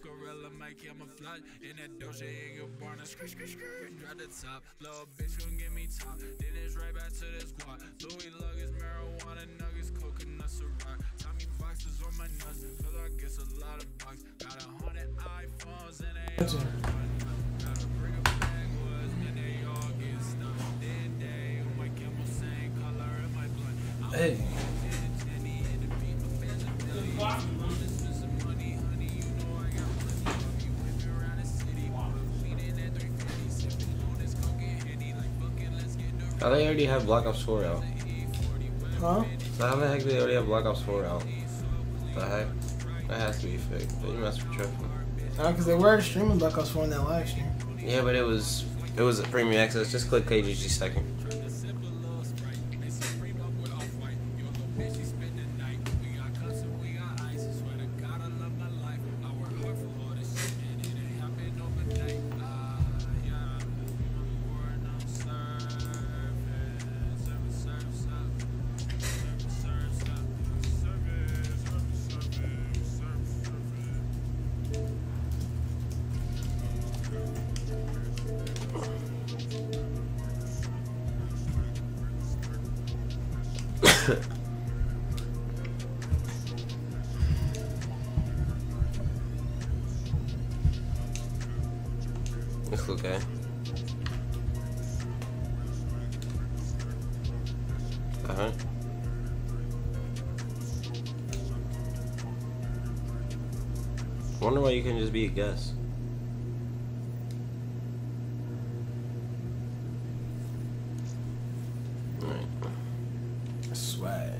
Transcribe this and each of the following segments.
Gorilla my camouflage in that Doja in your barn, screech, drop the top. Little bitch gon' give me top. Then it's right back to the squad. Louis luggage, marijuana nuggets, coconuts, a rock. Tommy boxes on my nuts. Feel like it's a lot of bucks. Got 100 iPhones and they all gotta bring a backwoods and they all get stuck. Day on my camel, same color in my blood. Hey. How they already have Black Ops 4 out? Huh? So how the heck do they already have Black Ops 4 out? The heck? That has to be fake. They must be tripping. Because they were streaming Black Ops 4 in that live stream. Yeah, but it was a premium access. Just click KGG second. Looks okay. Wonder why you can just be a guest. Alright. Swag.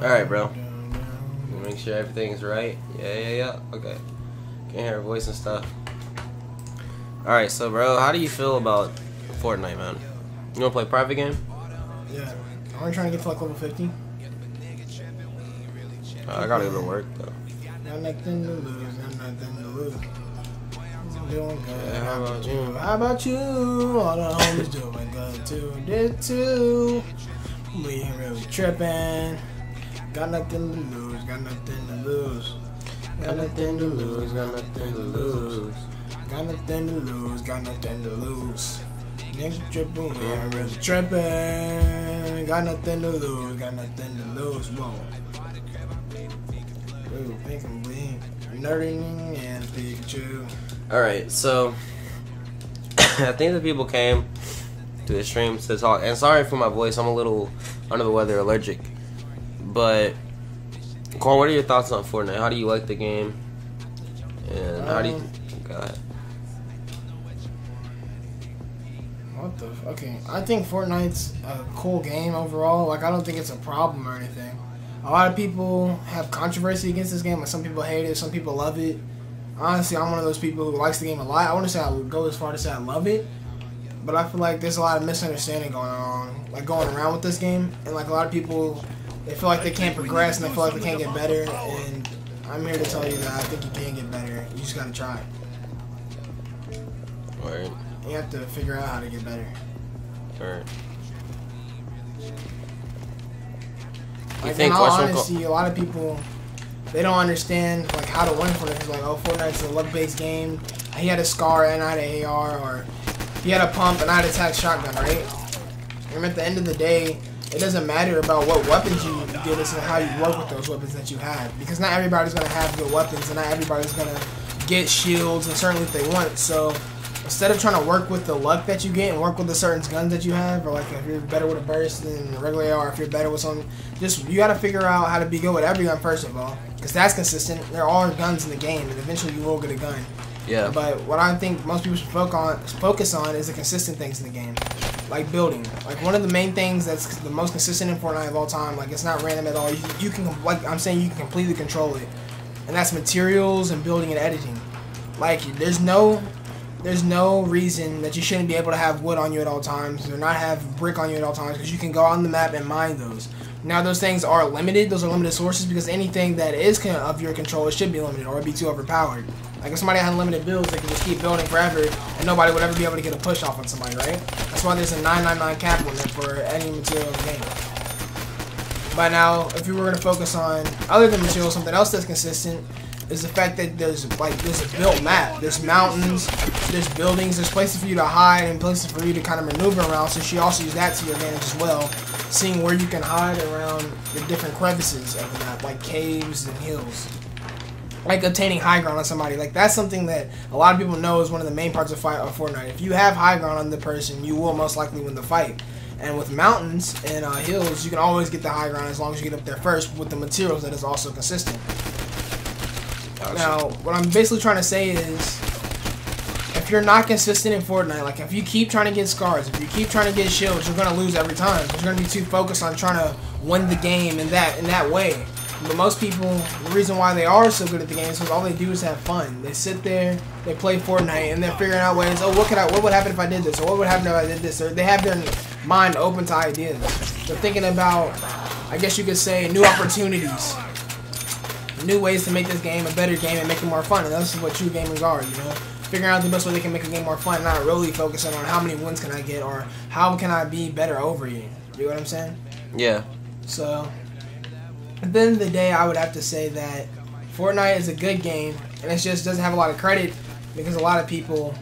Alright, bro. Make sure everything's right. Yeah. Okay. Can't hear her voice and stuff. Alright, so bro, how do you feel about Fortnite, man? You wanna play private game? Yeah. I'm trying to get to like level 50. I gotta go to work though. Got nothing to lose, got nothing to lose. Doing good. Yeah, how about you? How about you? All the homies doing good too. Did too. We ain't really tripping. Got nothing to lose, got nothing to lose. Got nothing to lose, got nothing to lose. Got nothing to lose, got nothing to lose. Niggas tripping, we ain't really tripping. Got nothing to lose, got nothing to lose. Whoa. Ooh, pink and blink. Nerding and Pikachu. Alright, so I think the people came to the stream to talk, and sorry for my voice, I'm a little under the weather, allergic. But Quan, what are your thoughts on Fortnite? How do you like the game? And how do you go ahead. What the okay, I think Fortnite's a cool game overall. Like, I don't think it's a problem or anything. A lot of people have controversy against this game. Like, some people hate it, some people love it. Honestly, I'm one of those people who likes the game a lot. I want to say I would go as far to say I love it, but I feel like there's a lot of misunderstanding going on, like going around with this game, and like a lot of people, they feel like they can't progress and they feel like they can't get better. And I'm here to tell you that I think you can get better. You just gotta try. Alright. You have to figure out how to get better. Alright. Like, in all honesty, a lot of people, they don't understand like how to win Fortnite. It's like, oh, Fortnite's a luck-based game. He had a SCAR and I had an AR, or he had a pump and I had a tac shotgun, right? And at the end of the day, it doesn't matter about what weapons you get, it's how you work with those weapons that you have. Because not everybody's gonna have good weapons, and not everybody's gonna get shields, and certainly if they want. So instead of trying to work with the luck that you get and work with the certain guns that you have, or like if you're better with a burst than a regular AR, or if you're better with something, just you gotta figure out how to be good with every gun first of all, because that's consistent. There are guns in the game, and eventually you will get a gun. Yeah. But what I think most people should focus on is the consistent things in the game, like building. Like one of the main things that's the most consistent in Fortnite of all time. Like it's not random at all. You can, like I'm saying, you can completely control it, and that's materials and building and editing. Like there's no reason that you shouldn't be able to have wood on you at all times, or not have brick on you at all times, because you can go on the map and mine those. Now those things are limited. Those are limited sources, because anything that is of your control, it should be limited, or it'd be too overpowered. Like if somebody had unlimited builds, they could just keep building forever, and nobody would ever be able to get a push off on somebody, right? That's why there's a 999 cap limit for any material in the game. But now, if you were going to focus on other than materials, something else that's consistent is the fact that there's a built map. There's mountains, there's buildings, there's places for you to hide and places for you to kind of maneuver around. So she also used that to your advantage as well, seeing where you can hide around the different crevices of the map, like caves and hills. Like obtaining high ground on somebody. Like that's something that a lot of people know is one of the main parts of Fortnite. If you have high ground on the person, you will most likely win the fight. And with mountains and hills, you can always get the high ground as long as you get up there first with the materials that is also consistent. Gotcha. Now, what I'm basically trying to say is, if you're not consistent in Fortnite, like if you keep trying to get scars, if you keep trying to get shields, you're going to lose every time. You're going to be too focused on trying to win the game in that way. But most people, the reason why they are so good at the game is because all they do is have fun. They sit there, they play Fortnite, and they're figuring out ways, oh, what would happen if I did this? Or what would happen if I did this? Or they have their mind open to ideas. They're thinking about, I guess you could say, new opportunities. New ways to make this game a better game and make it more fun. And that's what true gamers are, you know? Figuring out the best way they can make a game more fun, not really focusing on how many wins can I get or how can I be better over you. You know what I'm saying? Yeah. So, at the end of the day, I would have to say that Fortnite is a good game, and it just doesn't have a lot of credit because a lot of people,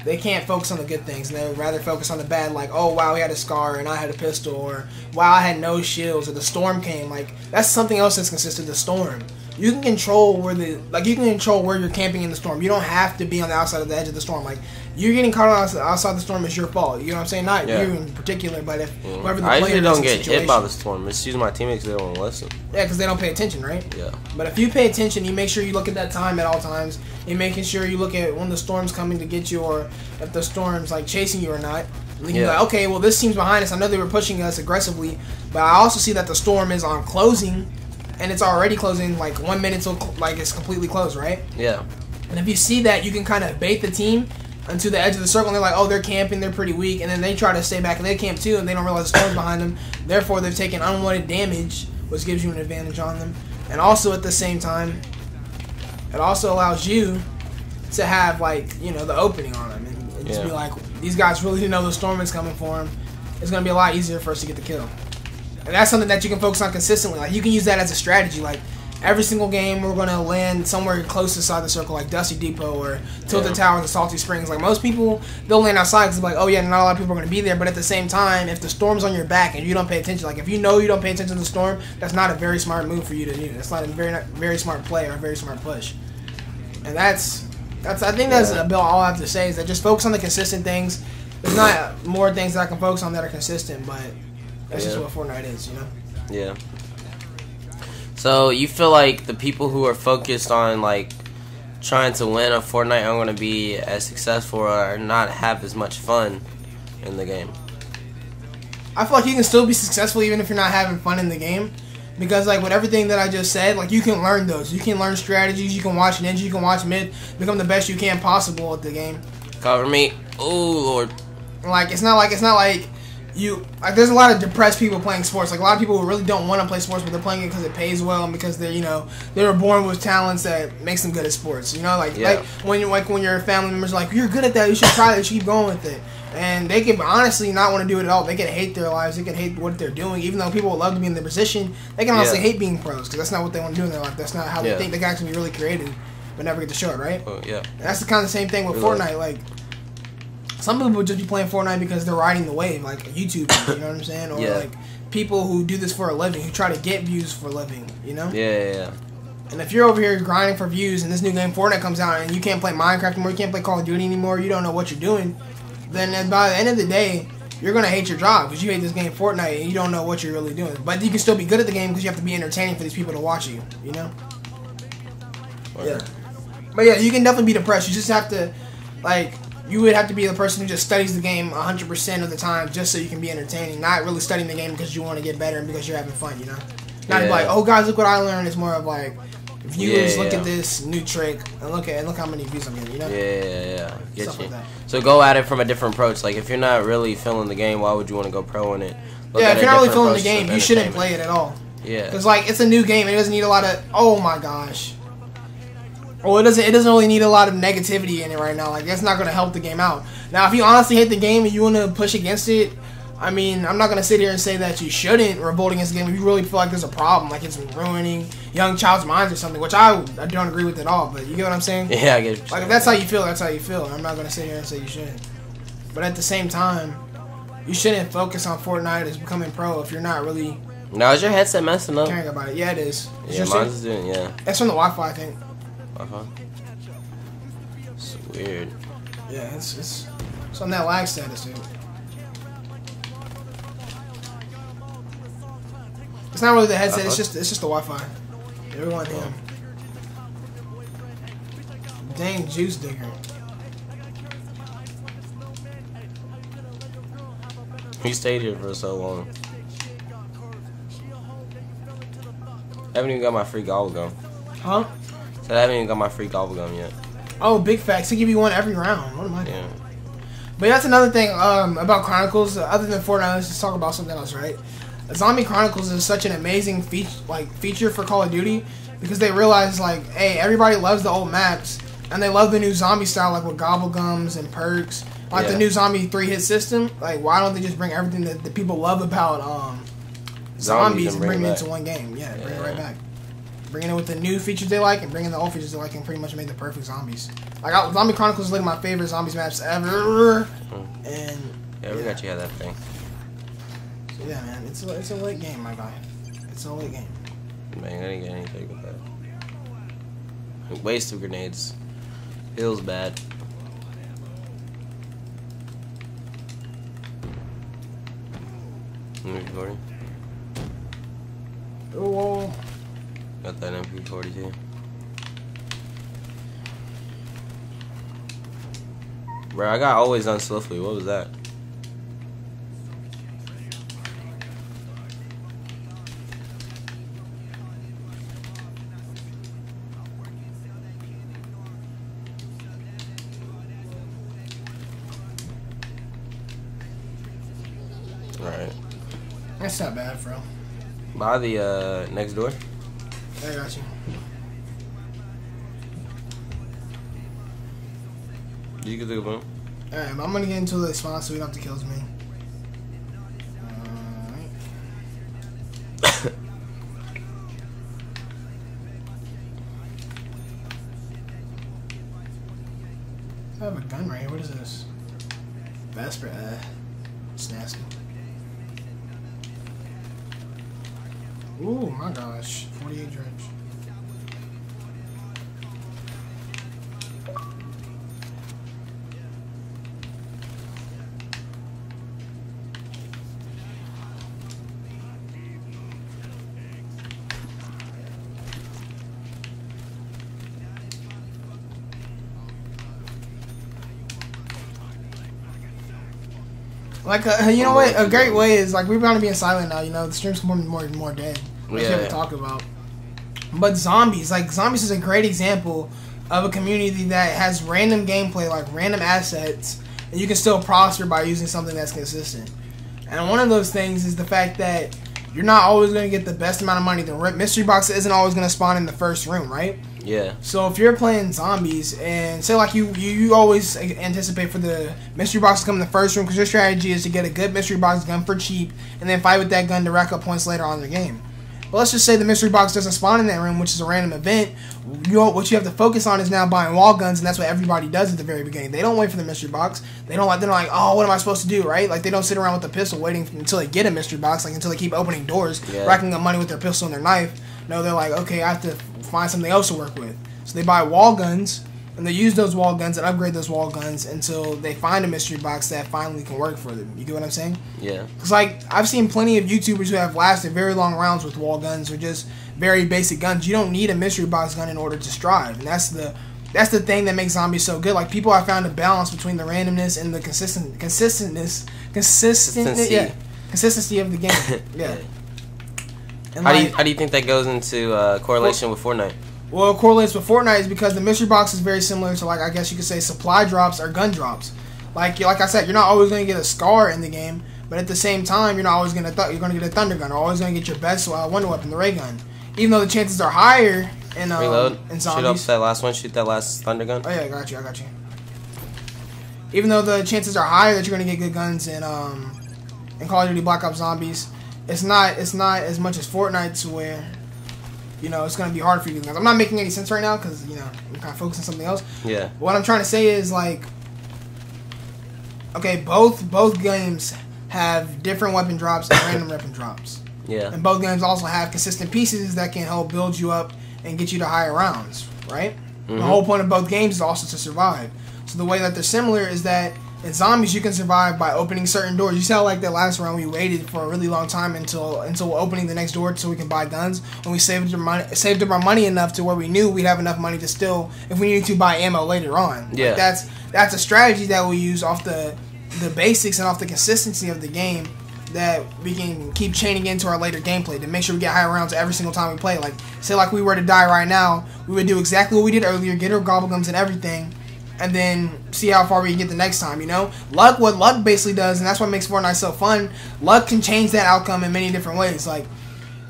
they can't focus on the good things, and they would rather focus on the bad, like, oh, wow, he had a scar, and I had a pistol, or, wow, I had no shields, or the storm came. Like, that's something else that's consistent, the storm. You can control where you can control where you're camping in the storm. You don't have to be on the outside of the edge of the storm. Like, you're getting caught outside the storm is your fault. You know what I'm saying? Not you in particular, but if whoever the player is. I usually don't get hit by the storm. It's usually my teammates, they don't listen. Yeah, because they don't pay attention, right? Yeah. But if you pay attention, you make sure you look at that time at all times. You're making sure you look at when the storm's coming to get you, or if the storm's like chasing you or not. And then you're like, okay, well, this team's behind us. I know they were pushing us aggressively, but I also see that the storm is on closing, and it's already closing like 1 minute till like it's completely closed, right? Yeah. And if you see that, you can kind of bait the team onto the edge of the circle, and they're like, oh, they're camping, they're pretty weak, and then they try to stay back and they camp too, and they don't realize the storm's behind them. Therefore, they've taken unwanted damage, which gives you an advantage on them. And also at the same time, it also allows you to have like, you know, the opening on them, and just be like, these guys really know the storm is coming for them. It's gonna be a lot easier for us to get the kill. And that's something that you can focus on consistently. Like, you can use that as a strategy. Like, every single game, we're going to land somewhere close inside the circle, like Dusty Depot or Tilted Towers or Salty Springs. Like, most people, they'll land outside because they're like, oh, yeah, not a lot of people are going to be there. But at the same time, if the storm's on your back and you don't pay attention, like, if you know you don't pay attention to the storm, that's not a very smart move for you to do. That's not a very smart play or a very smart push. And I think that's about all I have to say, is that just focus on the consistent things. There's not more things that I can focus on that are consistent, but that's just what Fortnite is, you know? Yeah. So, you feel like the people who are focused on, like, trying to win a Fortnite aren't going to be as successful or not have as much fun in the game? I feel like you can still be successful even if you're not having fun in the game. Because, like, with everything that I just said, like, you can learn those. You can learn strategies, you can watch ninja, you can watch mid, become the best you can possible at the game. Cover me. Oh, Lord. Like, it's not like there's a lot of depressed people playing sports. Like, a lot of people who really don't want to play sports, but they're playing it because it pays well and because they're, you know, they were born with talents that makes them good at sports. You know, like when your family members are like, you're good at that, you should try it, you should keep going with it. And they can honestly not want to do it at all. They can hate their lives. They can hate what they're doing. Even though people would love to be in their position, they can honestly hate being pros because that's not what they want to do in their life. That's not how they think. They can actually be really creative, but never get to show it, right? Yeah. And that's the kind of same thing with Fortnite. Like, some people would just be playing Fortnite because they're riding the wave, like YouTube, you know what I'm saying? Or like people who do this for a living, who try to get views for a living, you know? Yeah. And if you're over here grinding for views and this new game Fortnite comes out and you can't play Minecraft anymore, you can't play Call of Duty anymore, you don't know what you're doing, then by the end of the day, you're going to hate your job because you hate this game Fortnite and you don't know what you're really doing. But you can still be good at the game because you have to be entertaining for these people to watch you, you know? Yeah. But yeah, you can definitely be depressed. You just have to, like, you would have to be the person who just studies the game 100% of the time just so you can be entertaining. Not really studying the game because you want to get better and because you're having fun, you know? Not like, oh, guys, look what I learned. It's more of like, viewers, look at this new trick and look how many views I'm getting, you know? Yeah. Get Stuff you. like that. So go at it from a different approach. Like, if you're not really feeling the game, why would you want to go pro in it? If you're not really feeling the game, you shouldn't play it at all. Yeah. Because, like, it's a new game. It doesn't need a lot of, oh my gosh. Well, it doesn't really need a lot of negativity in it right now. Like, that's not going to help the game out. Now, if you honestly hate the game and you want to push against it, I mean, I'm not gonna sit here and say that you shouldn't revolt against the game if you really feel like there's a problem, like it's ruining young child's minds or something, which I don't agree with at all. But you get what I'm saying? Yeah, I get. Like if that's how you feel, that's how you feel. I'm not gonna sit here and say you shouldn't. But at the same time, you shouldn't focus on Fortnite as becoming pro if you're not really. Now is your headset messing up? Caring about it. Yeah, it is. Yeah, mine's doing. Yeah. It's from the Wi-Fi, I think. It's weird. Yeah, it's on that lag status, dude. It's not really the headset. It's just the Wi-Fi. Everyone him. Dang juice digger. He stayed here for so long. I haven't even got my free gobble gum. Huh? So I haven't even got my free gobble gum yet. Oh, big facts. They give you one every round. What am I doing? Yeah. But that's another thing about Chronicles. Other than Fortnite, let's just talk about something else, right? Zombie Chronicles is such an amazing feature for Call of Duty because they realize, like, hey, everybody loves the old maps and they love the new zombie style, like with gobble gums and perks, like the new zombie 3-hit system. Like, why don't they just bring everything that the people love about zombies and bring it into one game? Yeah, bring it right back. Bringing it with the new features they like and bringing the old features they like and pretty much make the perfect zombies. Like, Zombie Chronicles is like my favorite zombies maps ever. And yeah, we got you have that thing. So yeah, man, it's a late game, my guy. It's a late game. Man, I didn't get anything with that. Waste of grenades. Feels bad. MP40. Oh. Got that MP40 too. Bro, I got always done swiftly. What was that? Alright. That's not bad, bro. By the next door. I got you. You can do a boom. Alright, I'm gonna get into the spawn so we don't have to kill as many. I have a gun right here. What is this? Vesper. It's nasty. Ooh, my gosh. 48 drench. Like, you know what? A great way is, like, we're going to be in silent now, you know? The stream's more dead. That's what we talk about. But zombies, like, zombies is a great example of a community that has random gameplay, like, random assets, and you can still prosper by using something that's consistent. And one of those things is the fact that you're not always going to get the best amount of money. The mystery box isn't always going to spawn in the first room, right? Yeah. So if you're playing zombies and say like you always anticipate for the mystery box to come in the first room because your strategy is to get a good mystery box gun for cheap and then fight with that gun to rack up points later on in the game. But let's just say the mystery box doesn't spawn in that room, which is a random event. What you have to focus on is now buying wall guns, and that's what everybody does at the very beginning. They don't wait for the mystery box. They're like, oh, what am I supposed to do, right? Like, they don't sit around with a pistol waiting until they get a mystery box, like until they keep opening doors, racking up money with their pistol and their knife. No, they're like, okay, I have to find something else to work with. So they buy wall guns, and they use those wall guns and upgrade those wall guns until they find a mystery box that finally can work for them. You get what I'm saying? Yeah. Because, like, I've seen plenty of YouTubers who have lasted very long rounds with wall guns or just very basic guns. You don't need a mystery box gun in order to strive, and that's the thing that makes zombies so good. Like, people have found a balance between the randomness and the consistency of the game. Yeah. And how do you think that goes into correlation with Fortnite? Well, it correlates with Fortnite is because the mystery box is very similar to, like, I guess you could say supply drops or gun drops. Like I said, you're not always going to get a scar in the game, but at the same time, you're not always going to you're going to get a thunder gun or always going to get your best wonder weapon, the ray gun. Even though the chances are higher in in zombies. Shoot up that last one. Shoot that last thunder gun. Oh yeah, I got you. Even though the chances are higher that you're going to get good guns in in Call of Duty Black Ops Zombies. It's not as much as Fortnite to where, you know, it's gonna be hard for you to do guns. I'm not making any sense right now because, you know, I'm kind of focusing on something else. Yeah. But what I'm trying to say is, like, okay, both games have different weapon drops and random weapon drops. Yeah. And both games also have consistent pieces that can help build you up and get you to higher rounds, right? Mm-hmm. The whole point of both games is also to survive. So the way that they're similar is that in Zombies you can survive by opening certain doors. You see how, like, that last round we waited for a really long time until opening the next door so we can buy guns, and we saved up our money enough to where we knew we'd have enough money to still, if we needed to, buy ammo later on. Yeah. Like, that's a strategy that we use off the basics and off the consistency of the game that we can keep chaining into our later gameplay to make sure we get high rounds every single time we play. Like, say like we were to die right now, we would do exactly what we did earlier, get our gobblegums and everything, and then see how far we can get the next time, you know? What luck basically does, and that's what makes Fortnite so fun, luck can change that outcome in many different ways. Like,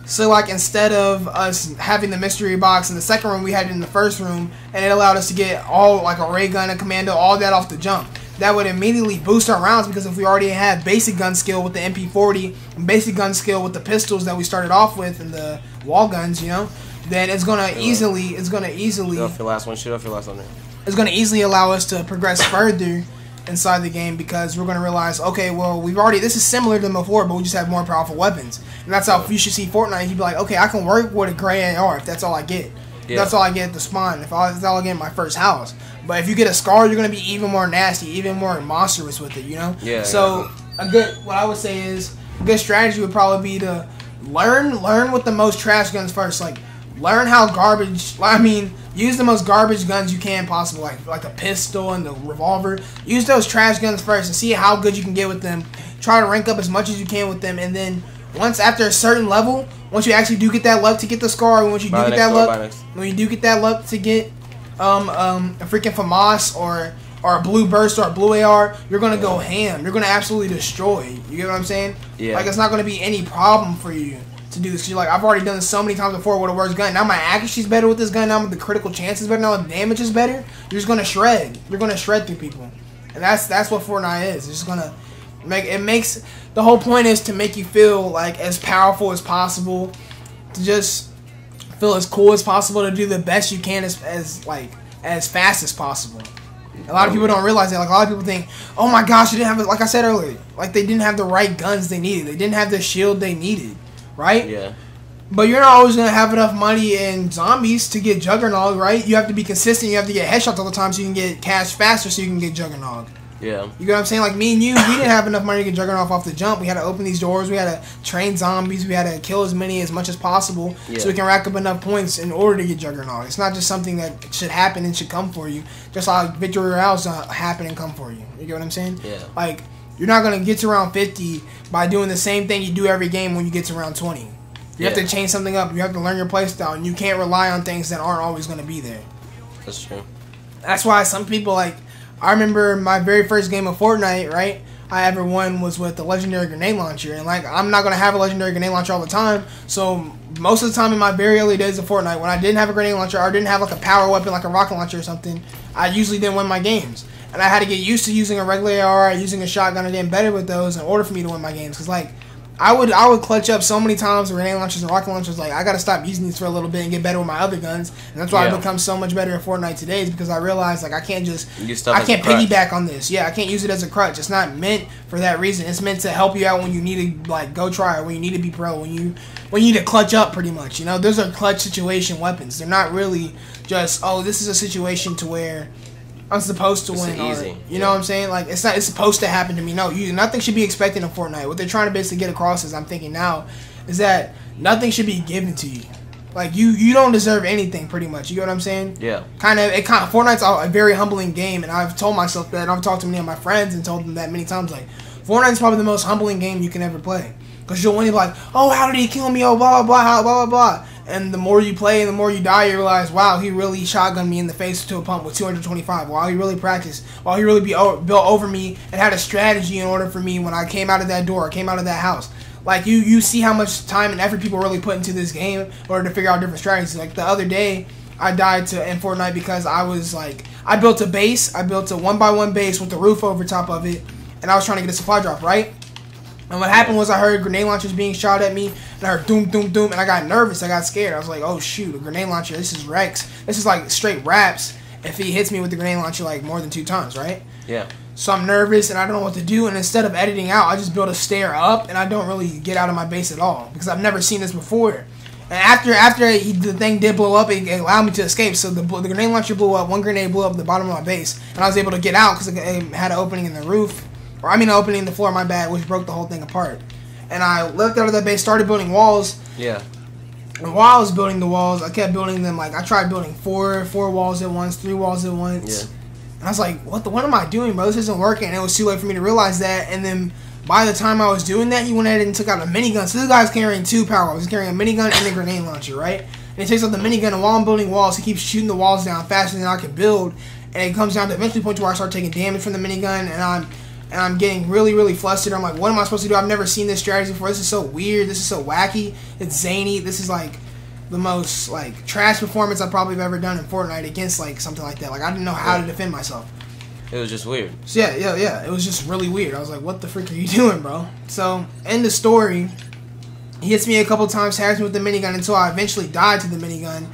so like instead of us having the mystery box in the second room, we had it in the first room, and it allowed us to get all, like, a ray gun, a commando, all that off the jump. That would immediately boost our rounds, because if we already have basic gun skill with the MP40 and basic gun skill with the pistols that we started off with and the wall guns, you know, then it's gonna easily Shoot off your last one. It's gonna easily allow us to progress further inside the game, because we're gonna realize, okay, well, this is similar to before, but we just have more powerful weapons. And that's how you should see Fortnite. You'd be like, okay, I can work with a gray AR if that's all I get. Yeah. That's all I get at the spawn. If that's all I get in my first house. But if you get a scar, you're gonna be even more nasty, even more monstrous with it, you know? Yeah. So what I would say is a good strategy would probably be to learn with the most trash guns first. Like, learn how garbage. I mean, use the most garbage guns you can possible, like a pistol and the revolver. Use those trash guns first and see how good you can get with them. Try to rank up as much as you can with them, and then after a certain level, once you actually do get that luck to get the scar, once you do get that luck, when you do get that luck to get a freaking FAMAS or a blue burst or a blue AR, you're gonna go ham. You're gonna absolutely destroy. You get what I'm saying? Yeah. Like, it's not gonna be any problem for you to do this. You're like, I've already done this so many times before with a worse gun. Now my accuracy's better with this gun. Now the critical chance is better. Now the damage is better. You're just gonna shred. You're gonna shred through people, and that's what Fortnite is. It's just gonna makes the whole point is to make you feel like as powerful as possible, to just feel as cool as possible, to do the best you can as fast as possible. A lot of people don't realize that. Like, a lot of people think, oh my gosh, they didn't have, like I said earlier, like, they didn't have the right guns they needed. They didn't have the shield they needed, right? Yeah. But you're not always going to have enough money in Zombies to get Juggernaut, right? You have to be consistent. You have to get headshots all the time so you can get cash faster so you can get Juggernaut. Yeah. You know what I'm saying? Like, me and you, we didn't have enough money to get Juggernaut off the jump. We had to open these doors. We had to train zombies. We had to kill as much as possible so we can rack up enough points in order to get Juggernaut. It's not just something that should happen and should come for you. Just like Victory Royale's happen and come for you. You get what I'm saying? Yeah. Like, you're not going to get to round 50 by doing the same thing you do every game when you get to round 20. You have to change something up. You have to learn your playstyle, and you can't rely on things that aren't always going to be there. That's true. That's why some people, like, I remember my very first game of Fortnite, right, I ever won was with the legendary grenade launcher. And, like, I'm not going to have a legendary grenade launcher all the time. So most of the time in my very early days of Fortnite, when I didn't have a grenade launcher or didn't have, like, a power weapon like a rocket launcher or something, I usually didn't win my games. And I had to get used to using a regular AR, using a shotgun, and getting better with those in order for me to win my games. Because, like, I would clutch up so many times with grenade launchers and rocket launchers. Like, I gotta stop using these for a little bit and get better with my other guns. And that's why I've become so much better at Fortnite today, is because I realized, like, I can't piggyback on this. Yeah, I can't use it as a crutch. It's not meant for that reason. It's meant to help you out when you need to, like, go try it, when you need to be pro, when you need to clutch up, pretty much. You know, those are clutch situation weapons. They're not really just, oh, this is a situation to where I'm supposed to win. Easy. You know what I'm saying? Like, it's supposed to happen to me. No, nothing should be expected in Fortnite. What they're trying to basically get across, is I'm thinking now, is that nothing should be given to you. Like, you don't deserve anything, pretty much. You get what I'm saying? Yeah. Fortnite's a very humbling game, and I've told myself that. I've talked to many of my friends and told them that many times. Like, Fortnite's probably the most humbling game you can ever play. Because you'll only be like, oh, how did he kill me? Oh, blah, blah, blah, blah, blah, blah. And the more you play and the more you die, you realize, wow, he really shotgunned me in the face to a pump with 225. Wow, he really practiced. Wow, he really built over me and had a strategy in order for me when I came out of that door, came out of that house. Like, you see how much time and effort people really put into this game in order to figure out different strategies. Like, the other day, I died in Fortnite because I was like, I built a base. I built a 1x1 base with the roof over top of it, and I was trying to get a supply drop, right? And what happened was I heard grenade launchers being shot at me, and I heard doom, doom, doom, and I got nervous. I got scared. I was like, oh, shoot, a grenade launcher. This is Rex. This is like straight raps if he hits me with the grenade launcher like more than 2 times, right? Yeah. So I'm nervous, and I don't know what to do, and instead of editing out, I just build a stair up, and I don't really get out of my base at all because I've never seen this before. And after the thing did blow up, it allowed me to escape. So the grenade launcher blew up. One grenade blew up the bottom of my base, and I was able to get out because it had an opening in the roof. Or, I mean, an opening in the floor, my bad, which broke the whole thing apart. And I left out of that base, started building walls. Yeah. And while I was building the walls, I kept building them. Like, I tried building four walls at once, 3 walls at once. Yeah. And I was like, what am I doing, bro? This isn't working. And it was too late for me to realize that. And then by the time I was doing that, he went ahead and took out a minigun. So this guy's carrying 2 power. He's carrying a minigun and a grenade launcher, right? And he takes out the minigun, and while I'm building walls, he keeps shooting the walls down faster than I can build. And it comes down to eventually point to where I start taking damage from the minigun, and I'm getting really, really flustered. I'm like, what am I supposed to do? I've never seen this strategy before. This is so weird. This is so wacky. It's zany. This is like the most like trash performance I probably have ever done in Fortnite against like something like that. Like I didn't know how to defend myself. It was just weird. So yeah. It was just really weird. I was like, what the frick are you doing, bro? So in the story, he hits me a couple times, tags me with the minigun until I eventually died to the minigun.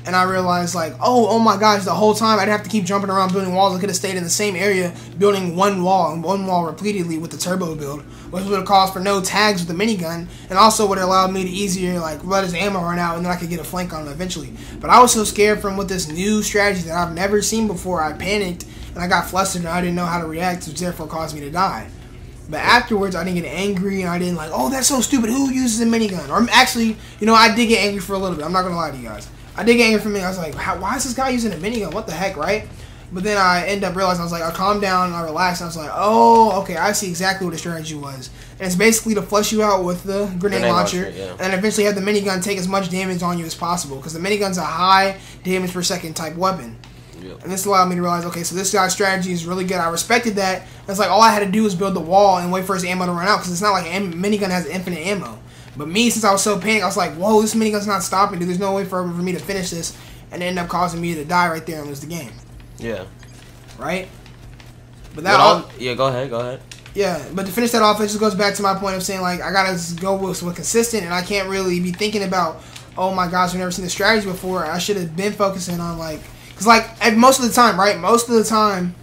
And I realized, like, oh my gosh, the whole time I'd have to keep jumping around building walls. I could have stayed in the same area building one wall repeatedly with the turbo build, which would have caused for no tags with the minigun, and also would have allowed me to easier, like, let his ammo run out, and then I could get a flank on him eventually. But I was so scared from with this new strategy that I've never seen before, I panicked, and I got flustered, and I didn't know how to react, which therefore caused me to die. But afterwards, I didn't get angry, and I didn't like, oh, that's so stupid, who uses a minigun? Or actually, you know, I did get angry for a little bit. I'm not going to lie to you guys. I did get angry for me. I was like, why is this guy using a minigun? What the heck, right? But then I ended up realizing, I was like, I calmed down, and I relaxed, and I was like, oh, okay, I see exactly what the strategy was. And it's basically to flush you out with the grenade launcher, and eventually have the minigun take as much damage on you as possible, because the minigun's a high damage per second type weapon. Yep. And this allowed me to realize, okay, so this guy's strategy is really good. I respected that. It's like all I had to do was build the wall and wait for his ammo to run out, because it's not like a minigun has infinite ammo. But me, since I was so panicked, I was like, whoa, this minigun's not stopping, dude. There's no way for me to finish this. And it ended up causing me to die right there and lose the game. Yeah. Right? But that yeah, go ahead. Yeah, but to finish that off, it just goes back to my point of saying, like, I gotta go with consistent, and I can't really be thinking about, oh my gosh, I've never seen this strategy before. I should have been focusing on, like, because, like, most of the time, right? Most of the time,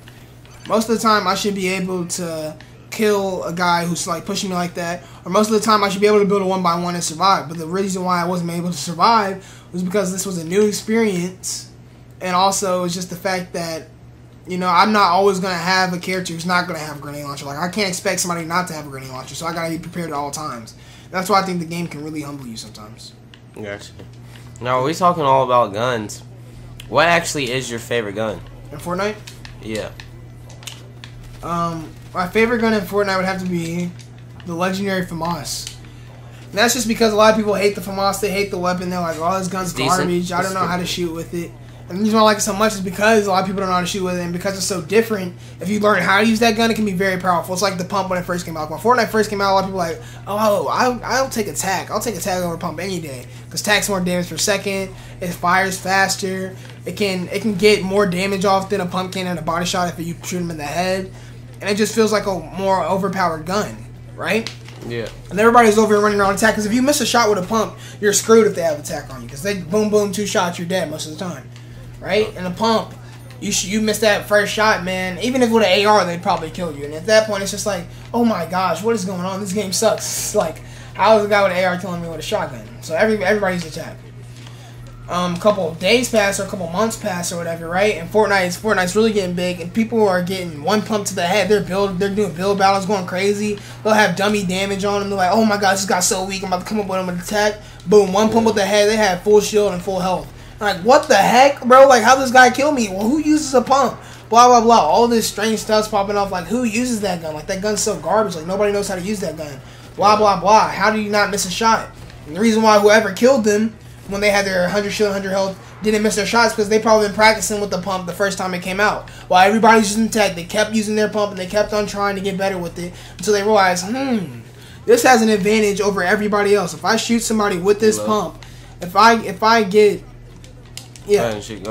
I should be able to kill a guy who's like pushing me like that, or most of the time I should be able to build a 1x1 and survive. But the reason why I wasn't able to survive was because this was a new experience, and also it's just the fact that, you know, I'm not always gonna have a character who's not gonna have a grenade launcher. Like I can't expect somebody not to have a grenade launcher, so I gotta be prepared at all times. That's why I think the game can really humble you sometimes. Gotcha. Now we're talking all about guns. What actually is your favorite gun in Fortnite? Yeah. My favorite gun in Fortnite would have to be the legendary FAMAS. And that's just because a lot of people hate the FAMAS. They hate the weapon. They're like, oh, this gun's garbage. I don't know how to shoot with it. And the reason why I like it so much is because a lot of people don't know how to shoot with it. And because it's so different, if you learn how to use that gun, it can be very powerful. It's like the pump when it first came out. When Fortnite first came out, a lot of people were like, oh, I'll take a tac. I'll take a tac over pump any day. Because tac's more damage per second. It fires faster. It can get more damage off than a pump can in a body shot if you shoot him in the head. And it just feels like a more overpowered gun, right? Yeah. And everybody's over here running around attack, because if you miss a shot with a pump, you're screwed if they have attack on you, because they boom, boom, 2 shots, you're dead most of the time, right? And a pump, you miss that first shot, man. Even if with an AR, they'd probably kill you. And at that point, it's just like, oh my gosh, what is going on? This game sucks. It's like, how is a guy with an AR killing me with a shotgun? So everybody's attack. A couple of days pass or a couple months pass or whatever, right? And Fortnite's really getting big, and people are getting one pump to the head. They're doing build battles, going crazy. They'll have dummy damage on them. They're like, oh my gosh, this guy's so weak. I'm about to come up with him and attack. Boom, one pump with the head. They have full shield and full health. I'm like, what the heck, bro? Like, how this guy kill me? Well, who uses a pump? Blah blah blah. All this strange stuff's popping off. Like, who uses that gun? Like, that gun's so garbage. Like, nobody knows how to use that gun. Blah blah blah. How do you not miss a shot? And the reason why whoever killed them when they had their 100 shield, 100 health, didn't miss their shots, because they probably been practicing with the pump the first time it came out. While everybody's using tech, they kept using their pump, and they kept on trying to get better with it until they realized, this has an advantage over everybody else. If I shoot somebody with this pump, if I get, yeah. Shoot.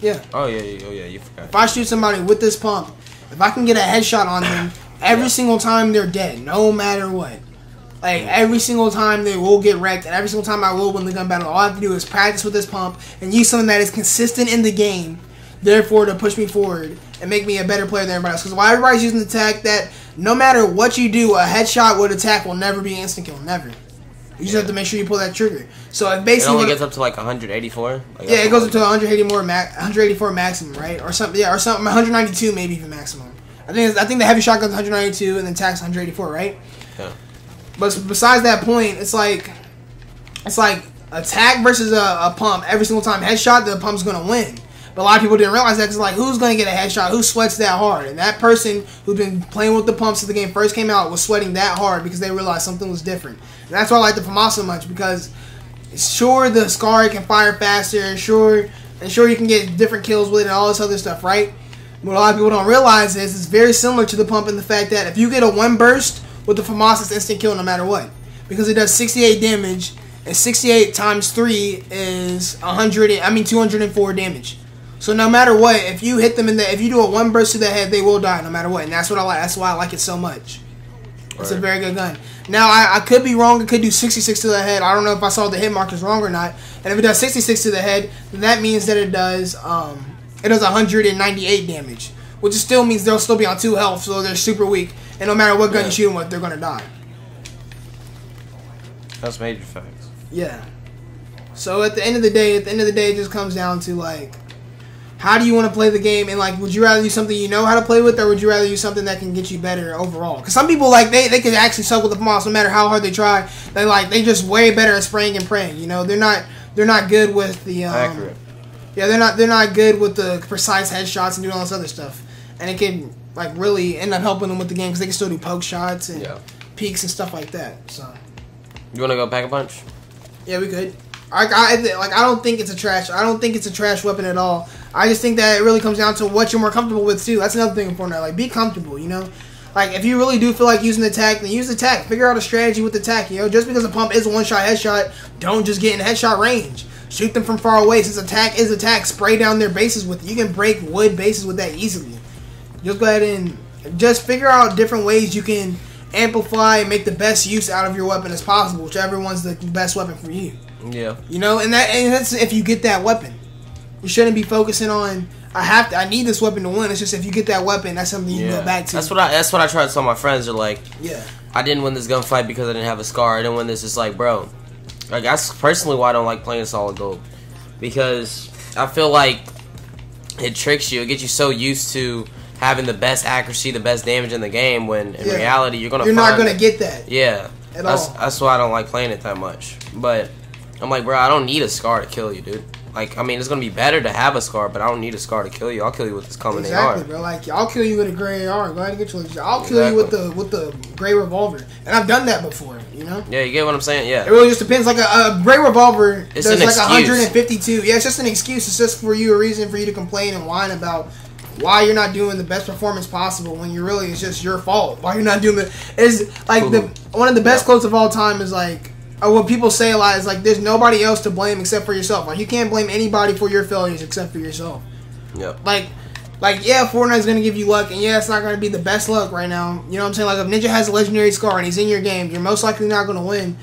Yeah. Oh yeah, you forgot. If I shoot somebody with this pump, if I can get a headshot on them, every single time they're dead, no matter what. Like, every single time they will get wrecked, and every single time I will win the gun battle, all I have to do is practice with this pump and use something that is consistent in the game, therefore to push me forward and make me a better player than everybody else. Because while everybody's using the attack that no matter what you do, a headshot with attack will never be an instant kill. Never. You just have to make sure you pull that trigger. So it basically... It only gets up to like 184? Like, yeah, it goes up to 184 maximum, right? Or something, yeah, or something, 192 maybe even maximum. I think the heavy shotgun's 192 and then attack's 184, right? Yeah. But besides that point, it's like attack versus a pump. Every single time headshot, the pump's gonna win. But a lot of people didn't realize that because like, who's gonna get a headshot? Who sweats that hard? And that person who's been playing with the pumps since the game first came out was sweating that hard because they realized something was different. And that's why I like the FAMAS so much, because sure the Scar can fire faster, and sure you can get different kills with it and all this other stuff, right? What a lot of people don't realize is it's very similar to the pump in the fact that if you get a one burst with the FAMAS, it's instant kill no matter what, because it does 68 damage, and 68 times 3 is 204 damage. So no matter what, if you hit them if you do a one burst to the head, they will die no matter what, and that's what I like. That's why I like it so much. It's a very good gun. Now I could be wrong. It could do 66 to the head. I don't know if I saw the hit markers wrong or not. And if it does 66 to the head, then that means that it does 198 damage, which still means they'll still be on 2 health, so they're super weak. And no matter what gun you shoot them with, they're gonna die. That's major facts. Yeah. So at the end of the day, it just comes down to like, how do you want to play the game? And like, would you rather use something you know how to play with, or would you rather use something that can get you better overall? Because some people like they can actually suck with the FAMAS no matter how hard they try. They just way better at spraying and praying. You know, they're not good with the accurate. Yeah, they're not good with the precise headshots and doing all this other stuff. And it can like really end up helping them with the game because they can still do poke shots and peeks and stuff like that. So, you want to go pack a punch? Yeah, we could. I don't think it's a trash. I don't think it's a trash weapon at all. I just think that it really comes down to what you're more comfortable with too. That's another thing in Fortnite. Like, be comfortable, you know. Like, if you really do feel like using attack, then use attack. Figure out a strategy with attack. You know, just because a pump is a one-shot headshot, don't just get in headshot range. Shoot them from far away. Since attack is attack, spray down their bases with it. You can break wood bases with that easily. Just go ahead and just figure out different ways you can amplify and make the best use out of your weapon as possible. Whichever one's the best weapon for you. Yeah. You know, and that's if you get that weapon. You shouldn't be focusing on I need this weapon to win. It's just if you get that weapon, that's something you can go back to. That's what I try to tell my friends. They're like, yeah, I didn't win this gunfight because I didn't have a scar. I didn't win this. It's like, bro, like that's personally why I don't like playing solid gold, because I feel like it tricks you. It gets you so used to having the best accuracy, the best damage in the game, when in reality you're not gonna get that. Yeah, that's why I don't like playing it that much. But I'm like, bro, I don't need a scar to kill you, dude. Like, I mean, it's gonna be better to have a scar, but I don't need a scar to kill you. I'll kill you with this common AR. Exactly, bro. Like, I'll kill you with a gray AR. Go ahead and get your. I'll kill you with the gray revolver, and I've done that before. You know. Yeah, you get what I'm saying. Yeah. It really just depends. Like a gray revolver, it's there's an like excuse. 152. Yeah, it's just an excuse. It's just for you a reason for you to complain and whine about why you're not doing the best performance possible when you really it's just your fault. Why you're not doing one of the best quotes of all time is like. What people say a lot is like, there's nobody else to blame except for yourself. Like, you can't blame anybody for your failures except for yourself. Yep. Like yeah, Fortnite's gonna give you luck, and yeah, it's not gonna be the best luck right now. You know what I'm saying? Like, if Ninja has a legendary scar and he's in your game, you're most likely not gonna win.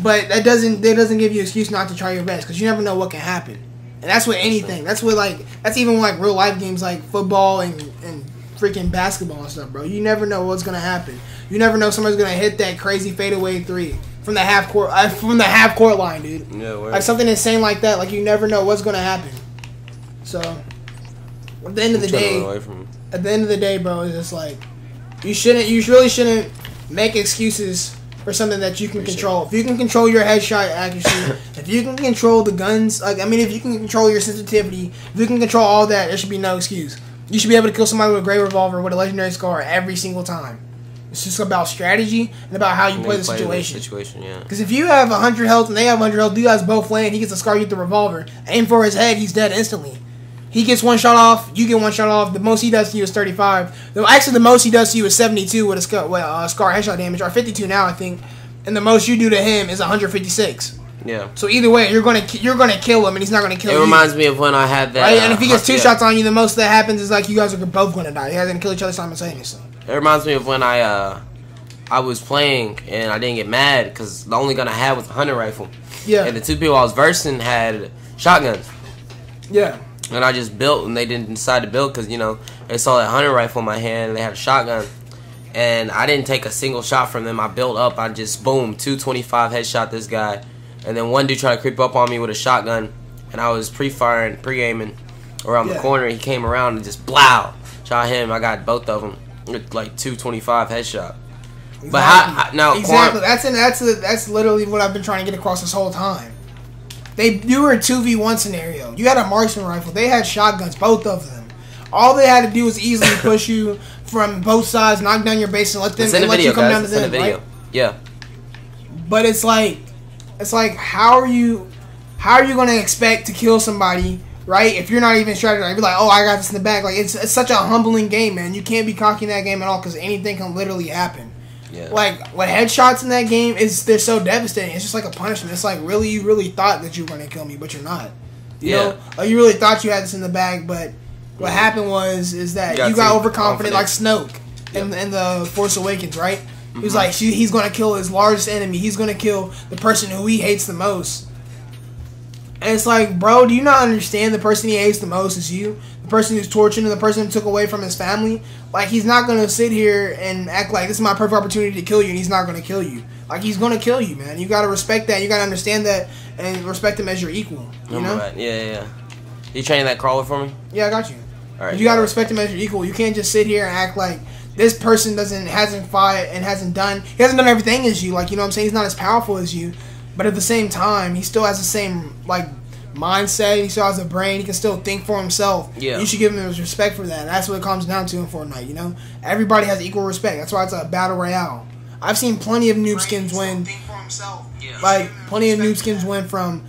But that doesn't give you an excuse not to try your best, because you never know what can happen. And that's with anything. That's even like real life games like football and freaking basketball and stuff, bro. You never know what's gonna happen. You never know somebody's gonna hit that crazy fadeaway 3. From the half court line, dude. Yeah, like something insane like that. Like, you never know what's gonna happen. So at the end of the day, bro, it's just like you really shouldn't make excuses for something that you can control. If you can control your headshot accuracy, if you can control the guns, if you can control your sensitivity, if you can control all that, there should be no excuse. You should be able to kill somebody with a gray revolver with a legendary scar every single time. It's just about strategy and about how you play the situation. Because if you have 100 health and they have 100 health, you guys both land, he gets a scar, you get the revolver. Aim for his head, he's dead instantly. He gets one shot off, you get one shot off. The most he does to you is 35. Actually, the most he does to you is 72 with a scar headshot damage, or 52 now, I think. And the most you do to him is 156. Yeah. So either way, you're gonna kill him, and he's not gonna kill you. It reminds me of when I had that. Right? And if he gets 2 shots on you, the most that happens is like you guys are both gonna die. You guys are gonna kill each other simultaneously. It reminds me of when I I was playing and I didn't get mad because the only gun I had was a hunting rifle. Yeah. And the two people I was versing had shotguns. Yeah. And I just built, and they didn't decide to build because, you know, they saw that hunting rifle in my hand and they had a shotgun. And I didn't take a single shot from them. I built up. I just, boom, 225 headshot this guy. And then one dude tried to creep up on me with a shotgun. And I was pre-firing, pre-aiming around the corner. He came around and just, blow, shot him. I got both of them with like 225 headshot. Exactly. But now, exactly. That's literally what I've been trying to get across this whole time. You were a 2v1 scenario. You had a marksman rifle. They had shotguns, both of them. All they had to do was easily push you from both sides, knock down your base, and let them and let you come down to them. Right? Yeah. But it's like how are you going to expect to kill somebody, right? If you're not even strategizing, you're like, oh, I got this in the bag. Like it's such a humbling game, man. You can't be cocky in that game at all because anything can literally happen. Yeah. Like, what headshots in that game they're so devastating. It's just like a punishment. It's like, really, you really thought that you were going to kill me, but you're not. You know? Like, you really thought you had this in the bag, but what happened is that you got overconfident like Snoke in the Force Awakens, right? He was like, he's going to kill his largest enemy. He's going to kill the person who he hates the most. And it's like, bro, do you not understand the person he hates the most is you? The person who's torturing him, the person who took away from his family? Like, he's not going to sit here and act like this is my perfect opportunity to kill you, and he's not going to kill you. Like, he's going to kill you, man. You got to respect that. You got to understand that and respect him as your equal. You know? Right. Yeah. You training that crawler for me? Yeah, I got you. All right. You got to respect him as your equal. You can't just sit here and act like this person hasn't fought and hasn't done everything as you. Like, you know what I'm saying? He's not as powerful as you. But at the same time, he still has the same, like, mindset. He still has a brain. He can still think for himself. Yeah. You should give him his respect for that. That's what it comes down to in Fortnite, you know? Everybody has equal respect. That's why it's a battle royale. I've seen plenty of noob skins win. Like, plenty of noob skins win from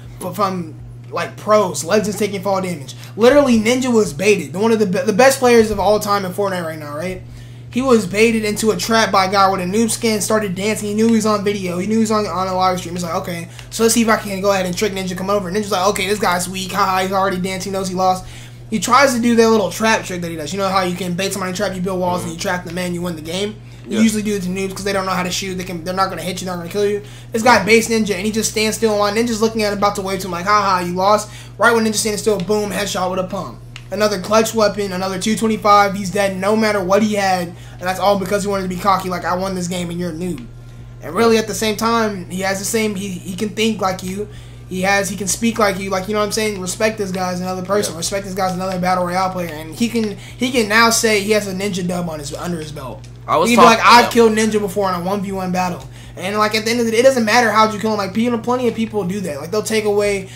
like, pros. Legends taking fall damage. Literally, Ninja was baited. One of the best players of all time in Fortnite right now, right? He was baited into a trap by a guy with a noob skin, started dancing. He knew he was on video. He knew he was on a live stream. He's like, okay, so let's see if I can go ahead and trick Ninja come over. Ninja's like, okay, this guy's weak. Haha, he's already dancing. He knows he lost. He tries to do that little trap trick that he does. You know how you can bait somebody in a trap, you build walls, and you trap the man, you win the game? You usually do it to noobs because they don't know how to shoot. They're not going to hit you. They're not going to kill you. This guy base Ninja, and he just stands still while Ninja's looking at him about to wave to him like, haha, you lost. Right when Ninja's standing still, boom, headshot with a pump. Another clutch weapon, another 225. He's dead no matter what he had. And that's all because he wanted to be cocky like, I won this game and you're a noob. And really at the same time, he has the same, he can think like you. He can speak like you. Like, you know what I'm saying? Respect this guy as another person. Yeah. Respect this guy as another Battle Royale player. And he can now say he has a Ninja dub under his belt. He can be like, I've killed Ninja before in a 1v1 battle. And like at the end of the day, it doesn't matter how'd you kill him. Like, plenty of people do that. Like, they'll take away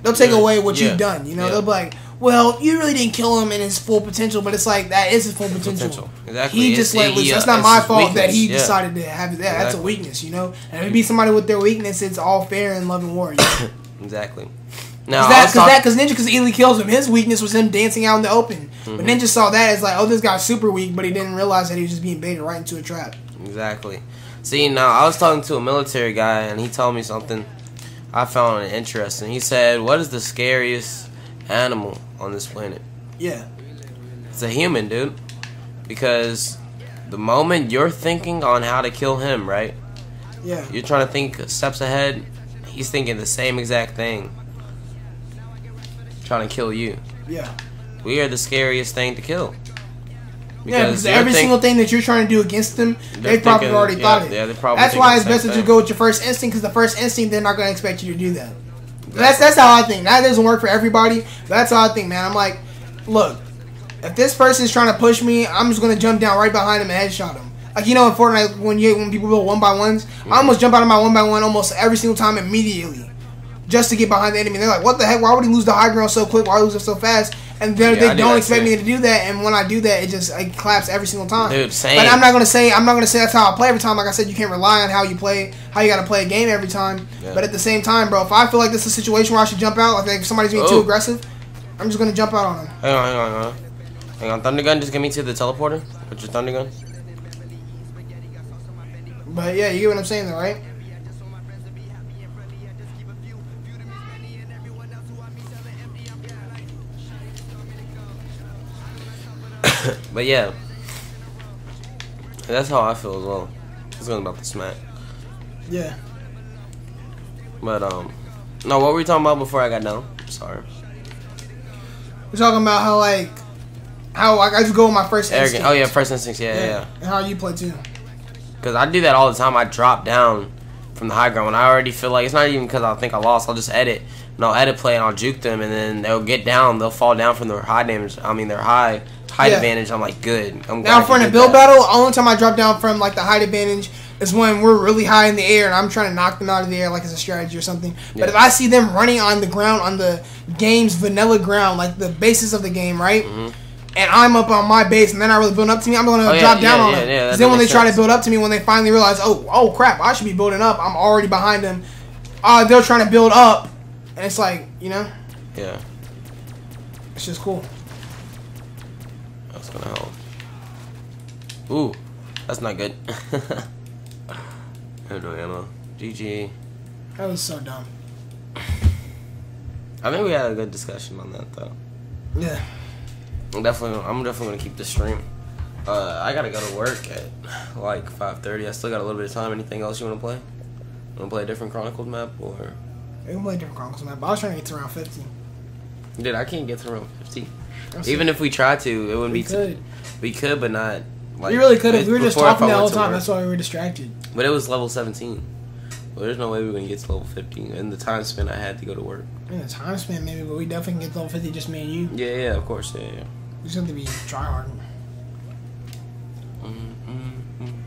what you've done. You know, they'll be like, well, you really didn't kill him in his full potential, but it's like, that is his full potential. Exactly. He just let loose. That's not my fault that he decided to have that. That's a weakness, you know? And if it be somebody with their weakness, it's all fair in love and war. You know? Exactly. Now, because Ninja easily kills him. His weakness was him dancing out in the open. But Ninja saw that as like, oh, this guy's super weak, but he didn't realize that he was just being baited right into a trap. Exactly. See, now, I was talking to a military guy, and he told me something I found interesting. He said, what is the scariest animal on this planet? Yeah. It's a human, dude. Because the moment you're thinking on how to kill him, right? Yeah. You're trying to think steps ahead. He's thinking the same exact thing. Trying to kill you. Yeah. We are the scariest thing to kill. Because every single thing that you're trying to do against them, they've probably already thought it. Yeah, they probably that's why it's best that you go with your first instinct, because the first instinct, they're not going to expect you to do that. That's how I think. That doesn't work for everybody. That's how I think, man. I'm like, look, if this person's trying to push me, I'm just going to jump down right behind him and headshot him. Like, you know, in Fortnite, when people build 1x1s, I almost jump out of my 1x1 almost every single time immediately, just to get behind the enemy. They're like, what the heck? Why would he lose the high ground so quick? Why lose it so fast? And they don't expect me to do that. And when I do that, it claps every single time. Dude, same. But I'm not gonna say that's how I play every time. Like I said, you can't rely on how you play, how you gotta play a game every time. Yeah. But at the same time, bro, if I feel like this is a situation where I should jump out, like if somebody's being too aggressive, I'm just gonna jump out on them. Hang on, Thunder Gun, just get me to the teleporter with your Thunder Gun. But yeah, you get what I'm saying though, right? But yeah, that's how I feel as well. It's going about the smack. Yeah. But no, what were we talking about before I got down? Sorry. We're talking about how I just go with my first instinct. Oh yeah, first instincts. Yeah. And how you play too. Because I do that all the time. I drop down from the high ground when I already feel like it's not even because I think I lost. I'll just edit. And I'll edit play and I'll juke them, and then they'll get down. They'll fall down from their high damage. I mean their height advantage. I'm like, good. I'm now for in a build battle, the only time I drop down from like the height advantage is when we're really high in the air and I'm trying to knock them out of the air like it's a strategy or something. But if I see them running on the ground, on the game's vanilla ground, like the basis of the game, right? And I'm up on my base and they're not really building up to me, I'm going to drop down on them. Because then when they try to build up to me, when they finally realize, oh crap, I should be building up, I'm already behind them. They're trying to build up. And it's like, you know? Yeah. It's just cool. That's going to help. Ooh. That's not good. No ammo. GG. That was so dumb. I think we had a good discussion on that though. Yeah. I'm definitely gonna keep this stream. I gotta go to work at like 5:30. I still got a little bit of time. Anything else you wanna play? Wanna play a different Chronicles map or? We can play a different Chronicles map. But I was trying to get to around 50. Dude, I can't get to around 50. Even if we tried to, it wouldn't be. We could, but not. Like, we really could have. We were just talking the whole time. Work. That's why we were distracted. But it was level 17. Well, there's no way we were going to get to level 50. And the time spent, I had to go to work. Yeah, the time spent maybe, but we definitely can get to level 50, just me and you. Yeah, of course, yeah. We just have to be tryhard.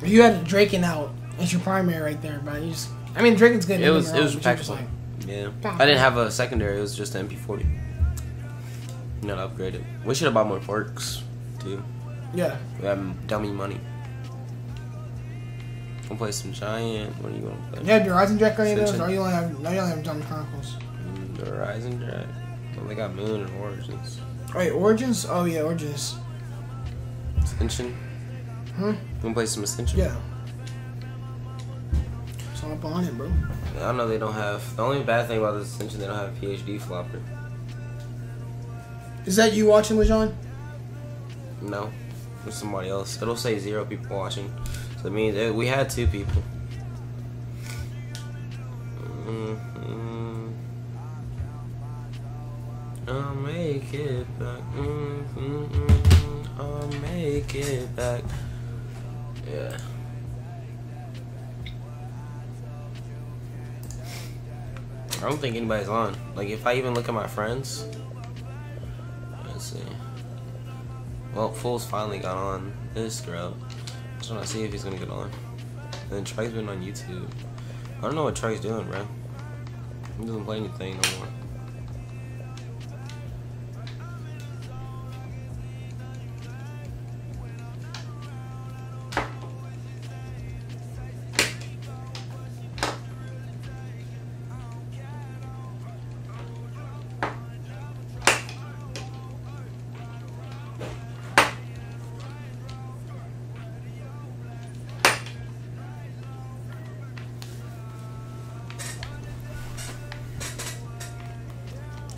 You had Draken out. It's your primary right there, but you just... I mean, Draken's good. It was practical. Yeah. I didn't have a secondary. It was just an MP40. Not upgraded. We should have bought more perks, too. Yeah. We have dummy money. We'll play some Giant. What are you going to play? You have your Rising Jack or any of those? Or you only have Dummy Chronicles? The Rising Jack. Well, they got Moon and Origins. Wait, Origins? Oh, yeah, Origins. Ascension? Hmm? You want to play some Ascension? Yeah. So I'm up on it, bro. I know they don't have... The only bad thing about this Ascension, they don't have a PhD flopper. Is that you watching, LeJean? No. With somebody else. It'll say 0 people watching. So it means we had 2 people. I'll make it back. I'll make it back. Yeah. I don't think anybody's on. Like, if I even look at my friends. Let's see. Well, Fool's finally got on this scrub. Just want to see if he's gonna get on. And then Trey's been on YouTube. I don't know what Trey's doing, bro. He doesn't play anything no more.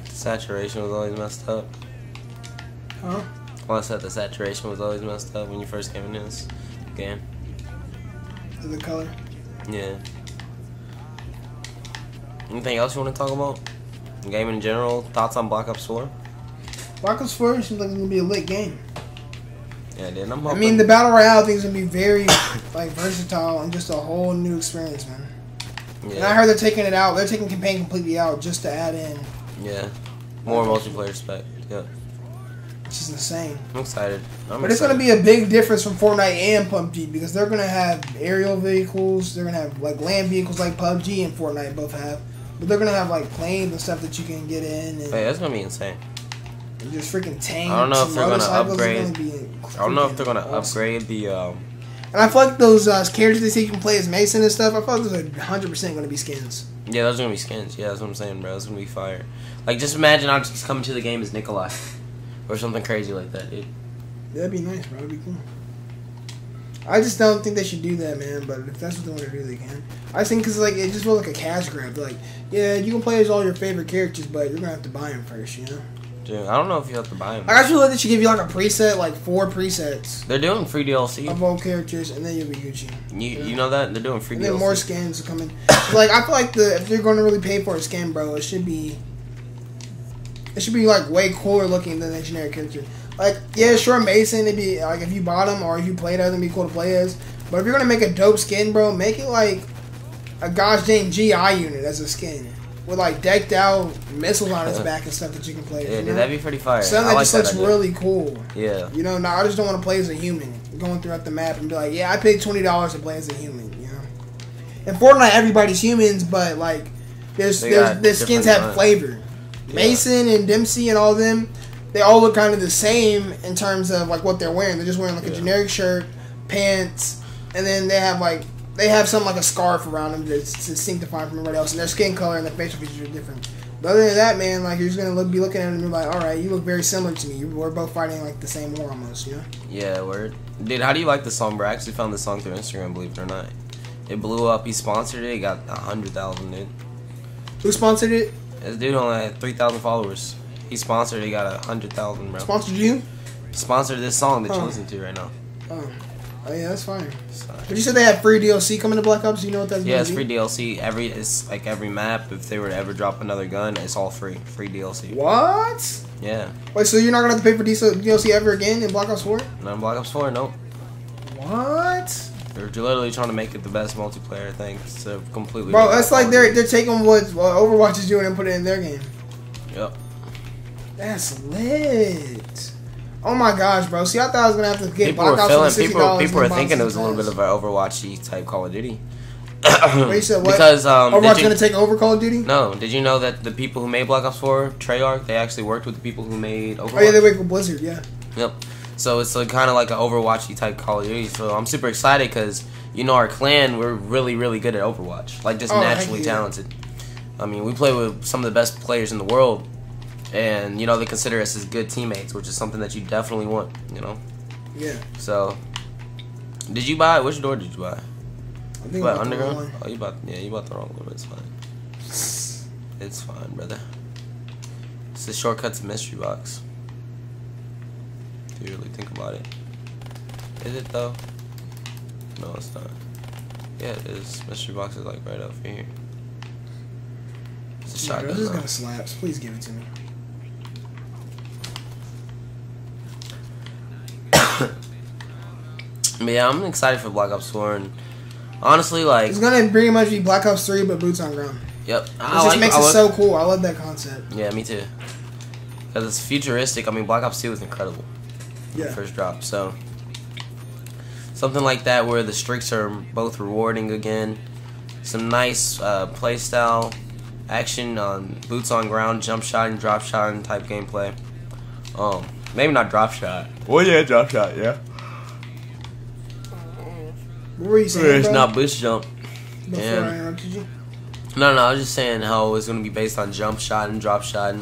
Saturation was always messed up. Huh? Well, I said the saturation was always messed up when you first came in this game. The color? Yeah. Anything else you want to talk about? Game in general? Thoughts on Black Ops 4? Black Ops 4 seems like it's going to be a lit game. Yeah, dude. I'm hoping. I mean, the Battle Royale thing is going to be very like versatile and just a whole new experience, man. Yeah. And I heard they're taking it out. They're taking campaign completely out just to add in. Yeah. More multiplayer spec. Yeah. Which is insane. I'm excited. But it's going to be a big difference from Fortnite and PUBG because they're going to have aerial vehicles. They're going to have like land vehicles like PUBG and Fortnite both have. But they're going to have like planes and stuff that you can get in. And hey, that's going to be insane. And just freaking tanks. I don't know if they're going to upgrade. I don't know if they're going to upgrade the... And I feel like those characters they say you can play as Mason and stuff, I feel like those are 100% going to be skins. Yeah, those are going to be skins. Yeah, that's what I'm saying, bro. It's going to be fire. Like, just imagine I'm just coming to the game as Nikolai. Or something crazy like that, dude. That'd be nice, bro. That'd be cool. I just don't think they should do that, man. But if that's what they want to do, they can. I think because like it just feels like a cash grab. Like, yeah, you can play as all your favorite characters, but you're gonna have to buy them first, you know? Dude, I don't know if you have to buy them. I actually like that you give you like a preset, like 4 presets. They're doing free DLC of all characters, and then you'll be Gucci. You know that they're doing free and DLC. then more skins are coming. Like I feel like if you're going to really pay for a skin, bro, it should be like way cooler looking than the generic character. Like yeah, sure, Mason. It'd be like if you bought him or if you played as, it'd be cool to play as. But if you're gonna make a dope skin, bro, make it like a gosh dang GI unit as a skin. With like decked out missiles on its back and stuff that you can play. Yeah, you know? that'd be pretty fire. Something that just looks really cool. Yeah. You know, I just don't want to play as a human. Going throughout the map and be like, yeah, I paid $20 to play as a human. You know. In Fortnite, everybody's humans, but like, their skins have flavor. Yeah. Mason and Dempsey and all of them, they all look kind of the same in terms of like what they're wearing. They're just wearing like a generic shirt, pants, and then they have something like a scarf around them that's distinct from everybody else, and their skin color and their facial features are different. But other than that, man, like you're just gonna be looking at them and be like, all right, you look very similar to me. We're both fighting like the same war almost, you know? Yeah, word. Dude, how do you like the song, bro? I actually found this song through Instagram, believe it or not. It blew up. He sponsored it. He got 100,000, dude. Who sponsored it? This dude only had 3,000 followers. He sponsored it. He got 100,000, bro. Sponsored you? Sponsored this song that you listen to right now. Oh yeah, that's fine. But you said they had free DLC coming to Black Ops. Do you know what that's? Yeah, it's free DLC. It's like every map. If they were to ever drop another gun, it's all free. Free DLC. What? Yeah. Wait, so you're not gonna have to pay for DLC ever again in Black Ops 4? Not in Black Ops 4, nope. What? They're literally trying to make it the best multiplayer thing. So completely. Bro, that's like they're taking what Overwatch is doing and put it in their game. Yep. That's lit. Oh my gosh, bro. See, I thought I was gonna have to get Black Ops for $60. People were thinking it was a little bit of an Overwatchy type Call of Duty. Wait, you said what? Because Overwatch gonna take over Call of Duty? No. Did you know that the people who made Black Ops 4, Treyarch, they actually worked with the people who made Overwatch? Oh yeah, they work with Blizzard. Yeah. Yep. So it's kind of like an Overwatchy type Call of Duty. So I'm super excited because our clan, we're really really good at Overwatch, like just naturally talented. I mean, we play with some of the best players in the world. And, they consider us as good teammates, which is something that you definitely want, Yeah. So, did you buy, which door did you buy? I think you bought Underground? Oh, you bought the wrong one, but it's fine. It's fine, brother. It's the shortcut to Mystery Box. If you really think about it. Is it, though? No, it's not. Yeah, it is. Mystery Box is, like, right up here. It's a shotgun. This is gonna slaps. Please give it to me. But yeah, I'm excited for Black Ops 4, and honestly, like, it's gonna pretty much be Black Ops 3, but boots on ground. Yep, it just makes it so cool. I love that concept. Yeah, me too. Because it's futuristic. I mean, Black Ops 2 was incredible. Yeah. First drop, so something like that where the streaks are both rewarding again. Some nice playstyle action on boots on ground, jump shot and drop shot and type gameplay. Maybe not drop shot. Well, yeah, drop shot, yeah. What were you saying, it's not boost jump. Before I interrupted you? No, I was just saying how it's going to be based on jump shot and drop shot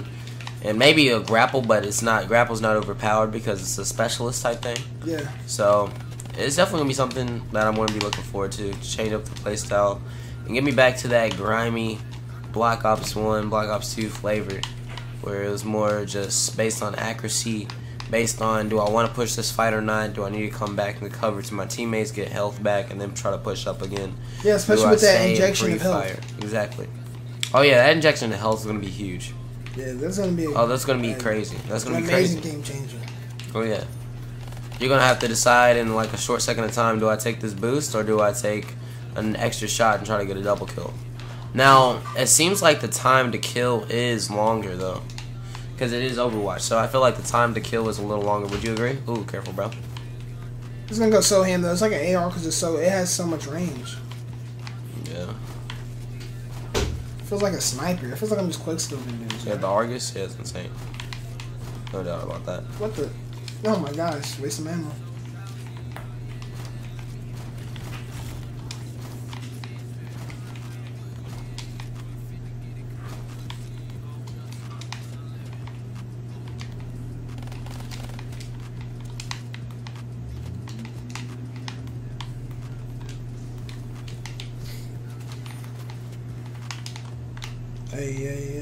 and maybe a grapple, but it's not. Grapple's not overpowered because it's a specialist type thing. Yeah. So it's definitely going to be something that I'm going to be looking forward to change up the playstyle and get me back to that grimy Black Ops 1, Black Ops 2 flavor, where it was more just based on accuracy, based on do I want to push this fight or not, do I need to come back in the cover to my teammates, get health back, and then try to push up again. Yeah, especially with that injection of health. Exactly. Oh yeah, that injection of health is going to be huge. Yeah, that's going to be... that's going to be crazy. That's going to be crazy. Amazing game changer. Oh yeah. You're going to have to decide in like a short second of time, do I take this boost or do I take an extra shot and try to get a double kill? Now, it seems like the time to kill is longer, though. Because it is Overwatch, so I feel like the time to kill is a little longer. Would you agree? Ooh, careful, bro. It's going to go so ham, though. It's like an AR because it has so much range. Yeah. It feels like a sniper. It feels like I'm just quickscoping dudes. Yeah, the Argus? Yeah, it's insane. No doubt about that. What the... Oh my gosh, waste some ammo. Hey.